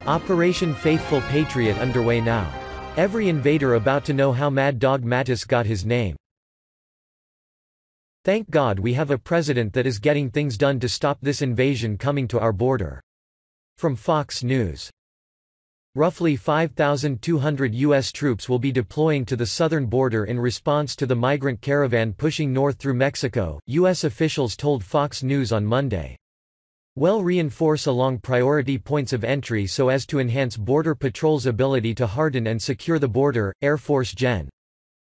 Operation Faithful Patriot underway now. Every invader about to know how Mad Dog Mattis got his name. Thank God we have a president that is getting things done to stop this invasion coming to our border. From Fox News. Roughly 5,200 U.S. troops will be deploying to the southern border in response to the migrant caravan pushing north through Mexico, U.S. officials told Fox News on Monday. We'll reinforce along priority points of entry so as to enhance Border Patrol's ability to harden and secure the border, Air Force Gen.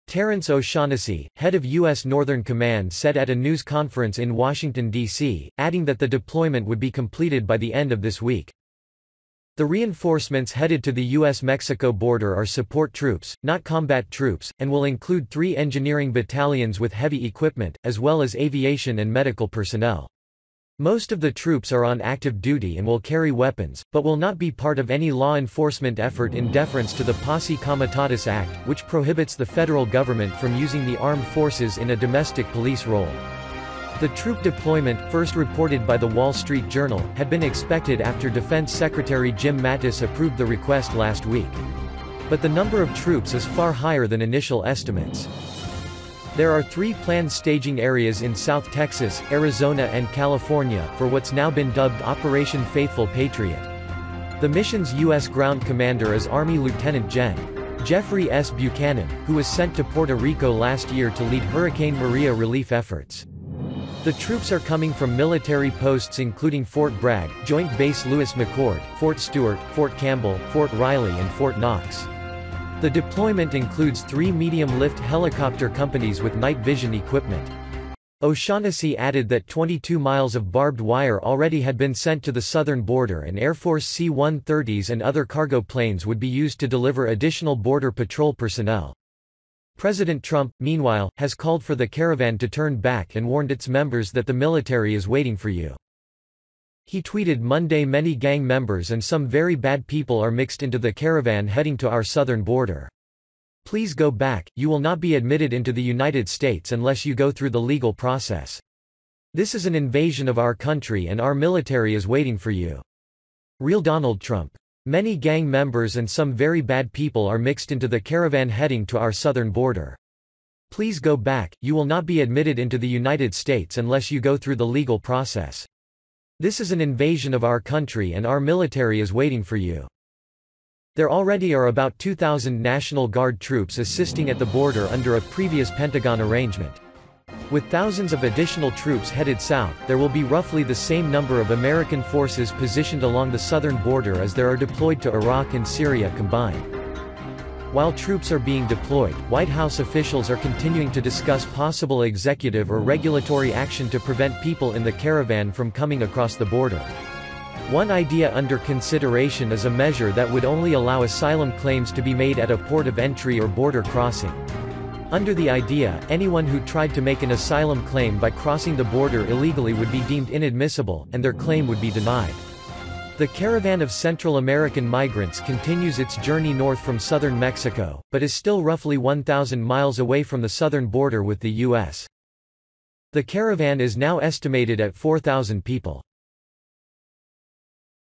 Terrence O'Shaughnessy, head of U.S. Northern Command, said at a news conference in Washington, D.C., adding that the deployment would be completed by the end of this week. The reinforcements headed to the U.S.-Mexico border are support troops, not combat troops, and will include 3 engineering battalions with heavy equipment, as well as aviation and medical personnel. Most of the troops are on active duty and will carry weapons, but will not be part of any law enforcement effort in deference to the Posse Comitatus Act, which prohibits the federal government from using the armed forces in a domestic police role. The troop deployment, first reported by the Wall Street Journal, had been expected after Defense Secretary Jim Mattis approved the request last week. But the number of troops is far higher than initial estimates. There are 3 planned staging areas in South Texas, Arizona and California, for what's now been dubbed Operation Faithful Patriot. The mission's U.S. ground commander is Army Lieutenant Gen. Jeffrey S. Buchanan, who was sent to Puerto Rico last year to lead Hurricane Maria relief efforts. The troops are coming from military posts including Fort Bragg, Joint Base Lewis McChord, Fort Stewart, Fort Campbell, Fort Riley and Fort Knox. The deployment includes 3 medium-lift helicopter companies with night vision equipment. O'Shaughnessy added that 22 miles of barbed wire already had been sent to the southern border and Air Force C-130s and other cargo planes would be used to deliver additional Border Patrol personnel. President Trump, meanwhile, has called for the caravan to turn back and warned its members that the military is waiting for you. He tweeted Monday, "Many gang members and some very bad people are mixed into the caravan heading to our southern border. Please go back, you will not be admitted into the United States unless you go through the legal process. This is an invasion of our country and our military is waiting for you. Real Donald Trump. Many gang members and some very bad people are mixed into the caravan heading to our southern border. Please go back, you will not be admitted into the United States unless you go through the legal process. This is an invasion of our country and our military is waiting for you." There already are about 2,000 National Guard troops assisting at the border under a previous Pentagon arrangement. With thousands of additional troops headed south, there will be roughly the same number of American forces positioned along the southern border as there are deployed to Iraq and Syria combined. While troops are being deployed, White House officials are continuing to discuss possible executive or regulatory action to prevent people in the caravan from coming across the border. One idea under consideration is a measure that would only allow asylum claims to be made at a port of entry or border crossing. Under the idea, anyone who tried to make an asylum claim by crossing the border illegally would be deemed inadmissible, and their claim would be denied. The caravan of Central American migrants continues its journey north from southern Mexico, but is still roughly 1,000 miles away from the southern border with the U.S. The caravan is now estimated at 4,000 people.